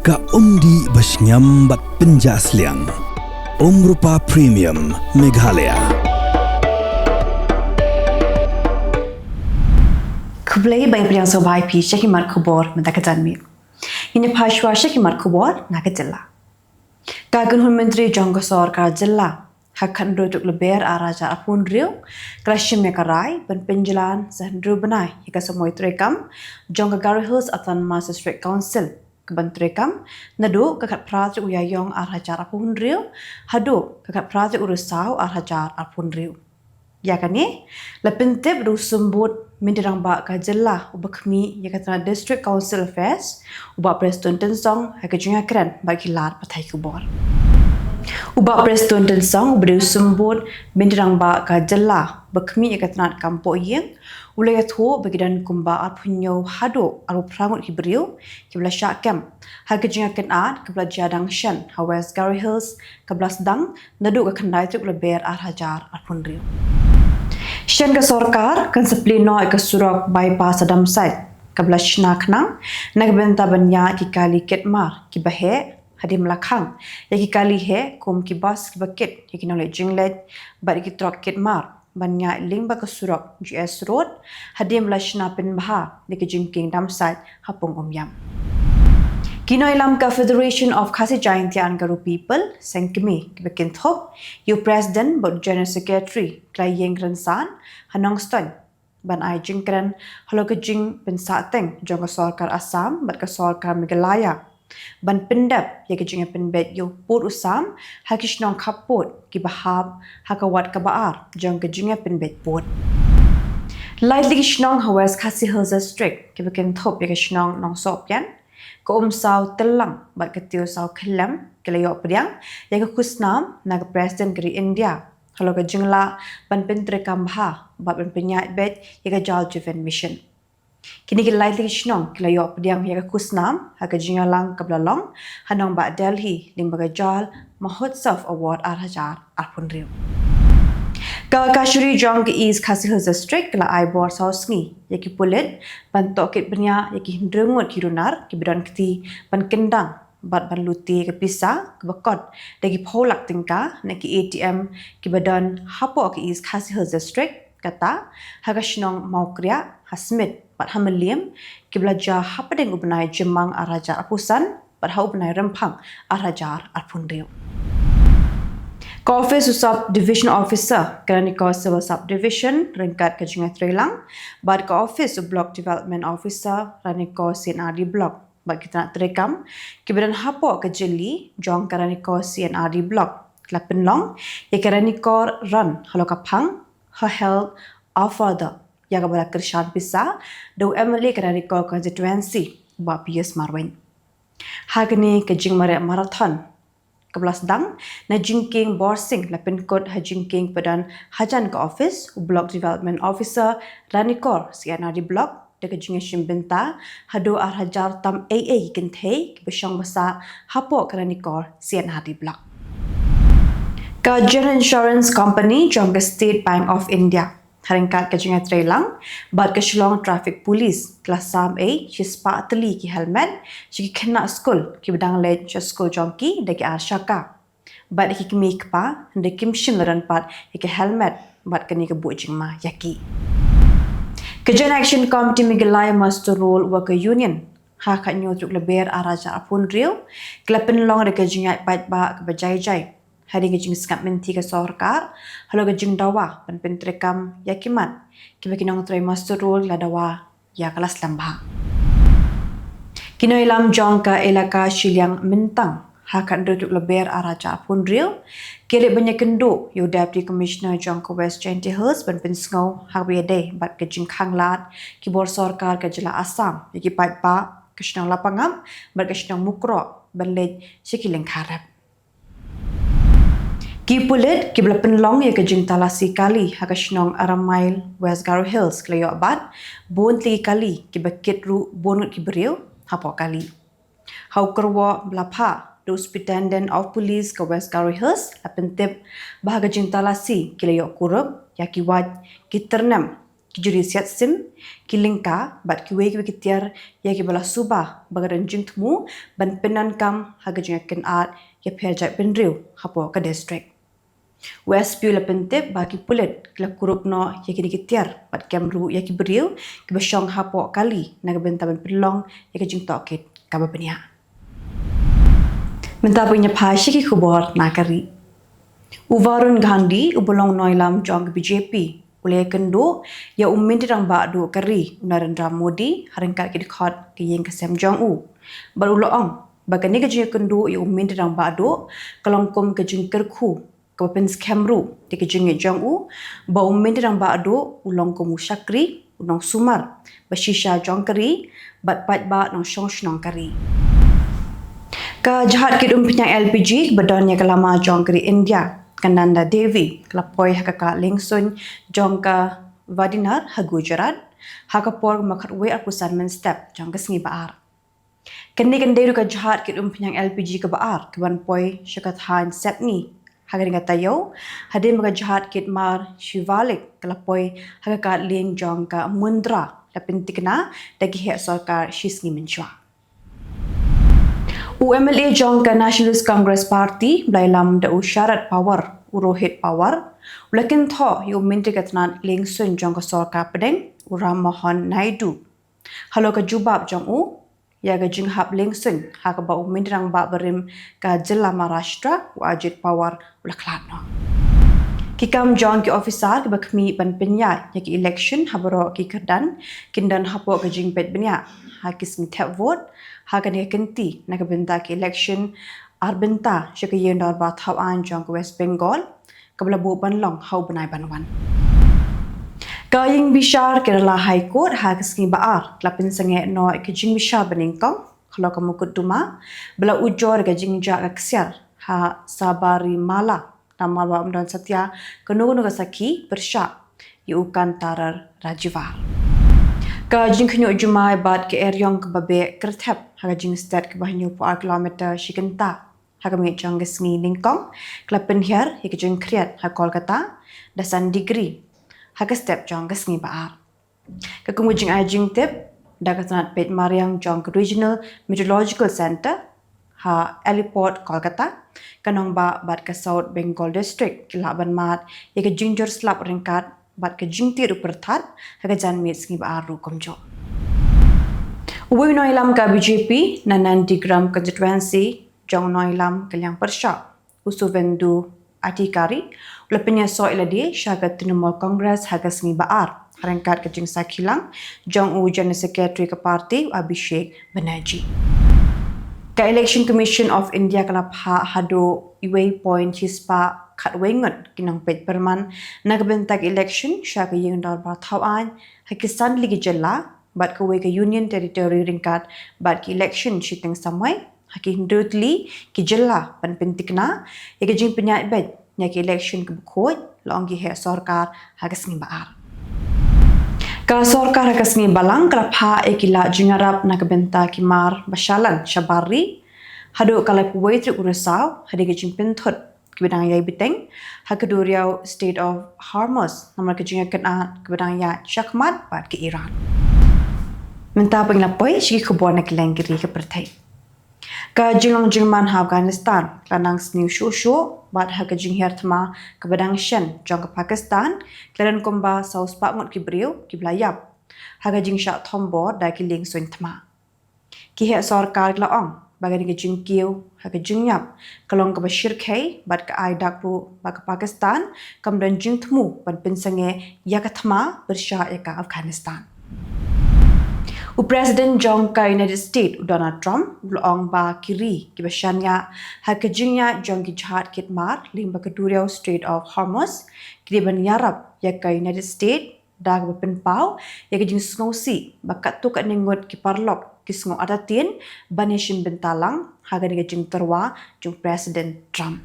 Ka umdi basnyam bat penjasliang. Rupa Premium Meghalaya. Kublai bang priang sobai pi Shekimar Khubor mendakatanmi. Ini Pashwa Shekimar Khubor nak Jylla. Kagun Hun Menteri Jonggosor ka Jylla. Hakan rojuk Lber araja apun riu. Krashim yakarai ban penjalan sehendru benai. Hika semua terekam. Jongga Gary Hills atan Masa District Council. Kebanturekam, nadu kakat prati uyayong arhajar apun riu, hadu kakat prati urusau arhajar apun riu. Ya kan ni, lepentip du sembut mindirang ba ka Jylla ubakmi yakatana District Council Affairs, ubak Preston Tensong hakajunga keren bagi lar Pyrthei Khubor. Ubak Preston Tensong ubadu sembut mindirang ba ka Jylla bakmi yakatana kampo yeng ulai tu bagidan kumba arpunyo hado aru prangut hibriu kibla syakam hakajinga kenat kibla jadang shan hawes Gary Hills kibla sedang nadu ka kandai tu Lber arhajar arpunriu shan ka sorkar kan seplino ka surok bypass adam side kibla shnaknang nagbenta banya ki kali ketmar ki bahe hadi melakang yaki kali he kum ki bas ki baket yaki nolek jinglet bad ki trok ketmar banyak lingba ke surok GS Road hadim lashna pin baha di kejingking damsat hapung omyam. Kino ilam ka Federation of Khasi Jaintian Garu People sengkemi kebekin thop you president but general secretary Kylleng rensan hanong ston ban ai jingkran halo kejing pin sateng jong sorkar Assam bat ka sorkar Meghalaya ban pendap ya kejinga penbet yo put usam hakishnong kaput ki bahab hakawat kabaar jong kejinga penbet put lightly kishnong hawas khasi hills district ki bekin thop ya kishnong nong sopyan ko sau telang bat ketio sau Kylleng kelayo priang ya ke kusnam naga president gri India halo ke Jylla ban pentre kambha bat ban penyat bet ya ke jal driven mission. Kini kita lightly kishnong kelayo pediang ya kusnam haka jingalang kablalong hanong ba Delhi limbaga jal Mahotsav Award arhajar arpun riu. Ka kashuri jong ke East Khasi Hills District kala aibor sausngi yaki pulit ban tokit benya yaki hindrengut kirunar ki bidan keti ban kendang bat ban luti ke pisa ke bakot dagi polak tingka neki ATM ki badan hapo ke East Khasi Hills District kata haka shnong mau kriya hasmit pat hameliam kiblaja hapadeng ubnai jemang arajar apusan pat hau ubnai rempang arajar arpunriu. Ka Office Sub Division Officer kerana ka Civil Subdivision ringkat ke Jingat Trelang bad ka Office Block Development Officer kerana ka CNRD Block bad kita nak terekam kibadan hapo ke Jeli jong kerana ka CNRD Block kelapin long ya kerana ka run halo kapang ha held our father ya kabala kershan pisa do Emily kerana ko constituency ba PS Marwin hagni ke jingmare marathon kebelas dang na jingking borsing lapin kod hajingking padan hajan ke office block development officer ranikor CNRD block de ke jingshim benta hado arhajar tam AA kentei ke besyong basa hapo keranikor CNRD block ka General Insurance Company jong State Bank of India haringkat ke Jingat Trelang bad ke Shillong Traffic Police kelas Sam A chispa atli ki helmet chiki kena school ki bedang le school jongki de ki arshaka bad ki kemi kpa de kimshin laran pat ki helmet bad keni ke bujingma yaki Kejan Action Committee Meghalaya Master Role Worker Union ha khat nyotuk Lber araja apun riu kelapin long de ke Jingat pat ba ke bajai-jai hari ke jing skap menti ke sorkar halo ke jing dawa pan pentrekam yakimat kiba kinong try master role la dawa ya kelas lambha kino ilam jong ka elaka Kylleng mentang hakan duduk Lber araja pun real kele banyak kendo yo deputy commissioner jong ka West Genty Hills pan pensngau habide bat ke jing khanglat kibor sorkar ke Jylla Assam yaki pat ba kishnong lapangam bat kishnong mukro banlej Kylleng kharap Ki pulit ki bela penlong ya ke jing talasi kali hakashnong aramail West Gary Hills kelayo abad bon 3 kali ki bakit ru bonut ki beriu hapo kali hau kerwa belapa the superintendent of police ke West Gary Hills apentip bahaga jing talasi kelayo kurup ya ki waj ki ternam Kijuri siat sim, Kylleng ka, bat kiwe kiwe kitiar, ya kibala subah, bagadan jing temu, ban penan kam, haga jing akan art, ya perjat penriu, hapo ke distrik. West piu la pentip bagi pulit, kila kurup no, ya kini kitiar, bat kamru, ya kiberiu, kibasyong hapo kali, naga bentaban pelong, ya kajing tokit, kaba peniak. Minta punya pasya ki Khubor nakari. Uvarun Gandhi ubulong noilam jong BJP. Ulai kendo ya umindirang bakdo kari Narendra Modi haringkat ki dekat ki yang kesem jong u. Baruloong bagani ka kendo ya umindirang bakdo kalongkom ka jing kerku kapen skamru di ka jing jong u ba umindirang bakdo ulong komu syakri unong sumar bashisha jong kari bat pat ba nong shong shnong kari. Ka jahat kit penyang LPG badanya kelama jong kari India. Kananda Devi, kelapoi hakaka lingsun jongka vadinar hagujarat, hakapor makat we apusan men step jongka sengi baar. Kendi kenderu ka jahat kit penyang LPG ke baar, keban poi syakat han set ni. Haga dengan tayo, hadir maka jahat kit mar shivalik, kelapoi hakaka ling jongka mundra, lapin tikna dagi hek sarkar shisni menchua. UMLA jongka Nationalist Congress Party belailam da usyarat power urohit power ulakin tho yu menteri katnan lingsun jongka sorka pedeng uram mohon naidu halo ka jubab jong u ya ga jinghap lingsun ha ka ba umindrang ba berim ka Jylla Maharashtra wajid power ulaklatno kikam jong ki officer ki bakmi ban penya ya ki election habaro ki kedan kindan hapo ka jingpet benya ha kismi tap vote ha kan ya kenti na ka benta ki election arbenta syaka yendar ba thau an jong West Bengal kabla bu banlong hau banai banwan kaying bishar Kerala High Court ha kismi baar klapin sange no ki jing bishar beningkong kalau kamu kuduma bela ujor ga jingja ka ksiar ha sabari mala nama ba umdan satya kanu saki bersyak yukan tarar rajivar ka jing khnyo jumai bat ke eryong ke babe kerthap ha jing stat ke bahnyu 4 kilometer shikenta ha kami jang gesni ningkong klapen hier hi ke jing kriat ha Kolkata dasan degree ha ke step jang gesni baar ka kumu jing ajing tip dagatnat pet mariang jang regional meteorological center ha Heliport Kolkata kanong ba bat ka South Bengal District kilaban mat ya ke jingjor slap ringkat bat ke jingti ru perthat ha ke jan mit sngi ba ru komjo uwi noilam ka BJP nanan digram constituency jong noilam kelyang persya usuvendu atikari lepenya so iladi syagat tinumol kongres ha ke sngi baar harangkat ke jing sakilang jong u general secretary ke parti Abhishek Banerjee Ka Election Commission of India kalap hado iway point hispa katwengot kinang pet perman nagbentak election siya ka yung darbar tawaan hakisan ligi Jylla bat ka ka union territory ringkat bat ki election shiteng samay hakindutli ki Jylla panpintik na ikajing penyat bet nya ki election ke bukod laong ki he sarkar hagasngi baar Ka sorkar kasmi balang kalapha ekila jingarap na kabenta kimar basyalan syabari hadu kalap waitri urusau hadi gajing pinthut kibidang yai biteng hakaduriau state of Hormuz namar kajinga kana kibidang ya syakmat bat ke Iran menta penglapoi syiki Khubor na Kylleng giri ke Pyrthei ka jinglang jingman Afghanistan lanang sniu shushu bat ha ka jing hertma ka badang shen jong ka Pakistan klaran komba saus pa ngot kibriu kiblayap ha ka jing sha thombo da ki ling soin thma ki he sarkar glaong bagani ka jing kiu ha ka jing yap kalong ka bashir khai bat ka ai dakru ba ka Pakistan kam dan jing thmu ban pinsange ya ka thma bersha ya ka Afghanistan President jongka United States Donald Trump ulong ba kiri kibashanya hakajingnya jongki jahat kitmar limba keduriau Strait of Hormuz kiriban yarap yaka United States dag penpau yaka jing sngosi bakat tu kat ningot ki parlok ki sngo atatin banishin bentalang haga ni jing terwa jung President Trump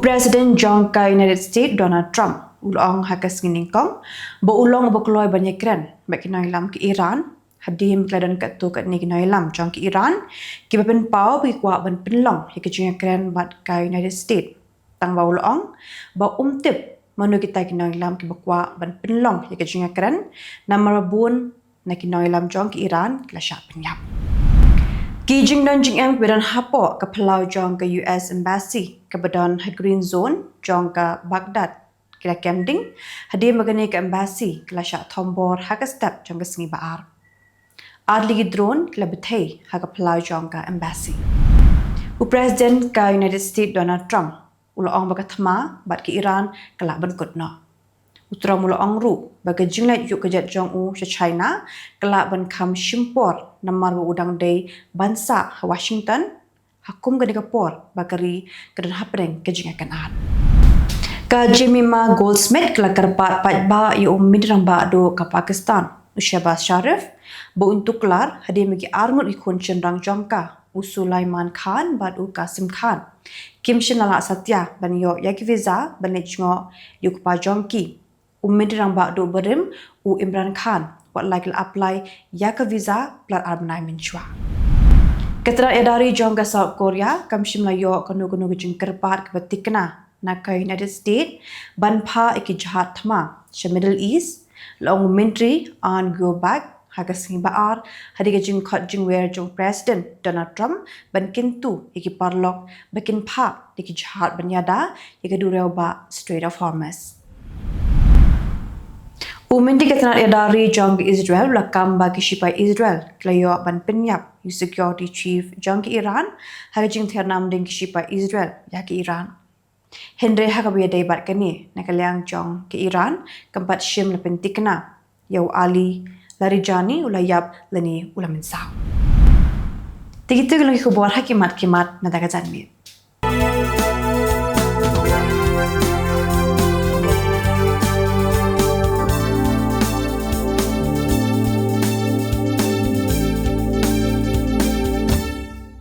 President jongka United States Donald Trump ulong hakas nginingkong ba ulong ba kloy banyakran ba kinailam ki Iran hadim kladan kat tu kat ni kinailam jong ki Iran ki ba penpau bi kwa ban penlong hi ki jingakran bat ka United States tang ba ulong ba umtip manu kita kinoi lam ki bakwa ban penlong ya kejunga keren nama rabun na kinoi lam jong ki Iran kila syak penyap. Ki jing dan jing em bedan hapo ke pelau jong ke US Embassy ke bedan Green Zone jong ke Baghdad kila Camding hadir magani ke Embassy kila syak tombor haka step jong ke sengi baar. Ad lagi drone kila Pyrthei haka pelau jong ke Embassy. Presiden ke United States Donald Trump ulang baga thama bat ke Iran kelak benkutna. Utra mula ru baga jinglet yuk kejat jong u se China kelak ban kam shimpor namar bu udang day bansa Washington hakum ke Singapore bagari kedan hapreng ke jingakan ad. Ka Jemima Goldsmith kelak kerpat pat ba yu midrang ba do ke Pakistan Syahbaz Sharif bu untuk kelar hadir megi arngut ikun cenderang jongka Sulaiman Khan bad u Kasim Khan Kim Shinala Satya ban yo yaki visa ban lechngo yuk pa jongki umidrang ba do berim u Imran Khan wat like apply yaka visa plat arbanai menchua. Keterat edari jongka South Korea kam shimla yo kanu jing kerpat kebetikna na ka United States ban pa iki jahat thama she Middle East long mentry on go back haga singi baar hadiga jing khot jing wer jong President Donald Trump ban kintu iki parlok bakin pa iki jahat banyada iki dureu ba Strait of Hormuz. Umendi keterat edari jong Israel lakam bagi shipai Israel klayo ban penyap yu security chief jong Iran haga jing ternam ding shipai Israel yaki Iran. Henry haga biya debat kani nakaliang jong ke Iran keempat shim lepentikna yau Ali Larijani ulayab leni ulaminsau. Tigitu lagi khubor hakimat kimat nadaka janmit.